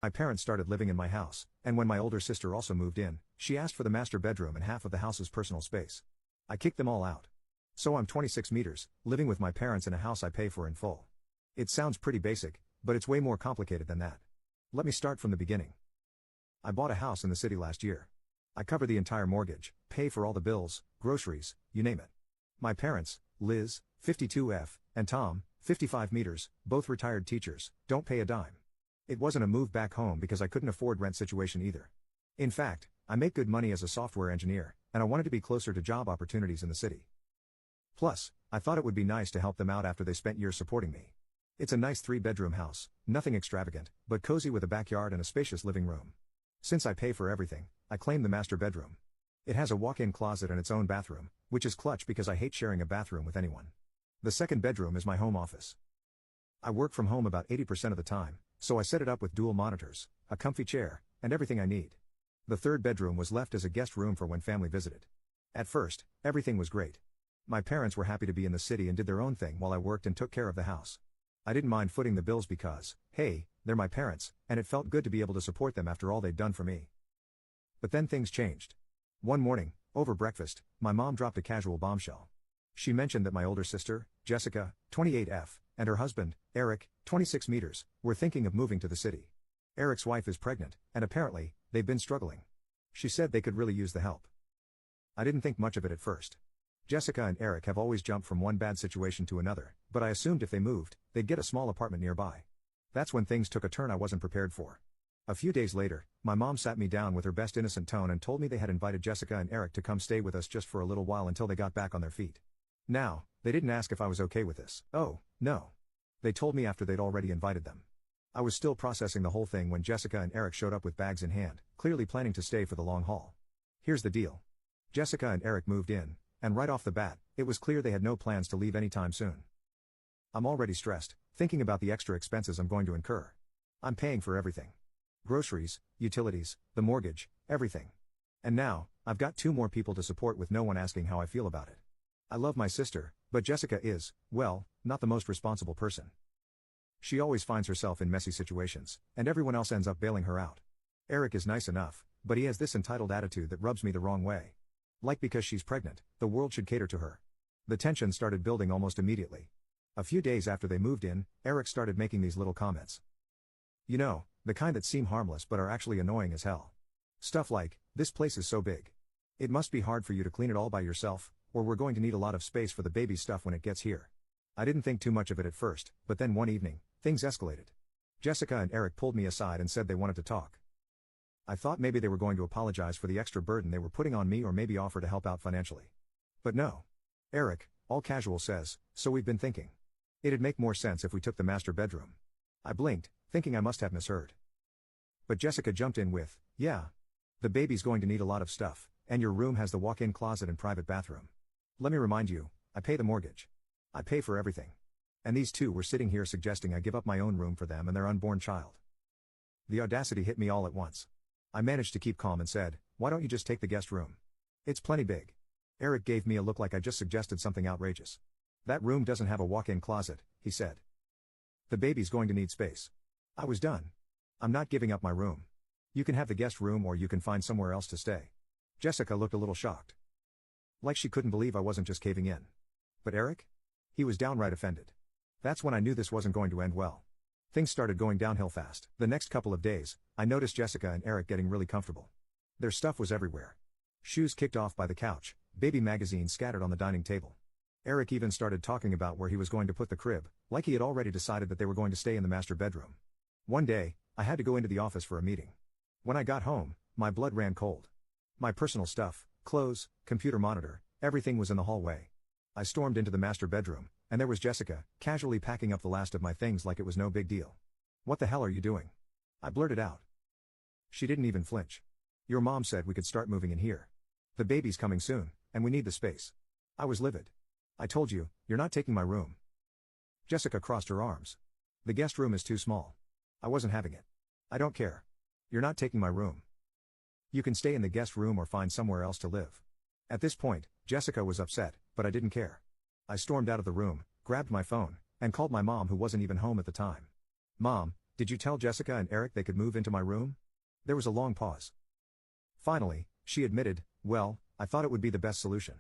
My parents started living in my house, and when my older sister also moved in, she asked for the master bedroom and half of the house's personal space. I kicked them all out. So I'm 26 meters, living with my parents in a house I pay for in full. It sounds pretty basic, but it's way more complicated than that. Let me start from the beginning. I bought a house in the city last year. I cover the entire mortgage, pay for all the bills, groceries, you name it. My parents, Liz, 52F, and Tom, 55 meters, both retired teachers, don't pay a dime. It wasn't a move back home because I couldn't afford rent situation either. In fact, I make good money as a software engineer, and I wanted to be closer to job opportunities in the city. Plus, I thought it would be nice to help them out after they spent years supporting me. It's a nice 3-bedroom house, nothing extravagant, but cozy with a backyard and a spacious living room. Since I pay for everything, I claim the master bedroom. It has a walk-in closet and its own bathroom, which is clutch because I hate sharing a bathroom with anyone. The second bedroom is my home office. I work from home about 80% of the time, so I set it up with dual monitors, a comfy chair, and everything I need. The third bedroom was left as a guest room for when family visited. At first, everything was great. My parents were happy to be in the city and did their own thing while I worked and took care of the house. I didn't mind footing the bills because, hey, they're my parents, and it felt good to be able to support them after all they'd done for me. But then things changed. One morning, over breakfast, my mom dropped a casual bombshell. She mentioned that my older sister, Jessica, 28F, and her husband, Eric, 26 meters, were thinking of moving to the city. Eric's wife is pregnant, and apparently, they've been struggling. She said they could really use the help. I didn't think much of it at first. Jessica and Eric have always jumped from one bad situation to another, but I assumed if they moved, they'd get a small apartment nearby. That's when things took a turn I wasn't prepared for. A few days later, my mom sat me down with her best innocent tone and told me they had invited Jessica and Eric to come stay with us just for a little while until they got back on their feet. Now, they didn't ask if I was okay with this. Oh, no. They told me after they'd already invited them. I was still processing the whole thing when Jessica and Eric showed up with bags in hand, clearly planning to stay for the long haul. Here's the deal. Jessica and Eric moved in, and right off the bat, it was clear they had no plans to leave anytime soon. I'm already stressed, thinking about the extra expenses I'm going to incur. I'm paying for everything. Groceries, utilities, the mortgage, everything. And now, I've got 2 more people to support with no one asking how I feel about it. I love my sister, but Jessica is, well, not the most responsible person. She always finds herself in messy situations, and everyone else ends up bailing her out. Eric is nice enough, but he has this entitled attitude that rubs me the wrong way. Like because she's pregnant, the world should cater to her. The tension started building almost immediately. A few days after they moved in, Eric started making these little comments. You know, the kind that seem harmless but are actually annoying as hell. Stuff like, this place is so big. It must be hard for you to clean it all by yourself, or we're going to need a lot of space for the baby stuff when it gets here. I didn't think too much of it at first, but then one evening, things escalated. Jessica and Eric pulled me aside and said they wanted to talk. I thought maybe they were going to apologize for the extra burden they were putting on me or maybe offer to help out financially. But no. Eric, all casual, says, so we've been thinking. It'd make more sense if we took the master bedroom. I blinked, thinking I must have misheard. But Jessica jumped in with, yeah. The baby's going to need a lot of stuff, and your room has the walk-in closet and private bathroom. Let me remind you, I pay the mortgage. I pay for everything. And these 2 were sitting here suggesting I give up my own room for them and their unborn child. The audacity hit me all at once. I managed to keep calm and said, why don't you just take the guest room? It's plenty big. Eric gave me a look like I just suggested something outrageous. That room doesn't have a walk-in closet, he said. The baby's going to need space. I was done. I'm not giving up my room. You can have the guest room or you can find somewhere else to stay. Jessica looked a little shocked. Like she couldn't believe I wasn't just caving in. But Eric? He was downright offended. That's when I knew this wasn't going to end well. Things started going downhill fast. The next couple of days, I noticed Jessica and Eric getting really comfortable. Their stuff was everywhere. Shoes kicked off by the couch, baby magazines scattered on the dining table. Eric even started talking about where he was going to put the crib, like he had already decided that they were going to stay in the master bedroom. One day, I had to go into the office for a meeting. When I got home, my blood ran cold. My personal stuff, clothes, computer monitor, everything was in the hallway. I stormed into the master bedroom, and there was Jessica, casually packing up the last of my things like it was no big deal. What the hell are you doing? I blurted out. She didn't even flinch. Your mom said we could start moving in here. The baby's coming soon, and we need the space. I was livid. I told you, you're not taking my room. Jessica crossed her arms. The guest room is too small. I wasn't having it. I don't care. You're not taking my room. You can stay in the guest room or find somewhere else to live. At this point, Jessica was upset, but I didn't care. I stormed out of the room, grabbed my phone, and called my mom who wasn't even home at the time. Mom, Did you tell Jessica and Eric they could move into my room? There was a long pause. Finally, she admitted, well, I thought it would be the best solution.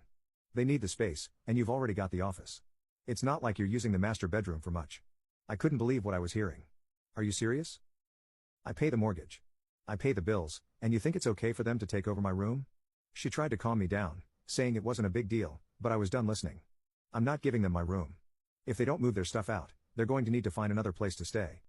They need the space, and you've already got the office. It's not like you're using the master bedroom for much. I couldn't believe what I was hearing. Are you serious? I pay the mortgage. I pay the bills, and you think it's okay for them to take over my room? She tried to calm me down, saying it wasn't a big deal, but I was done listening. I'm not giving them my room. If they don't move their stuff out, they're going to need to find another place to stay.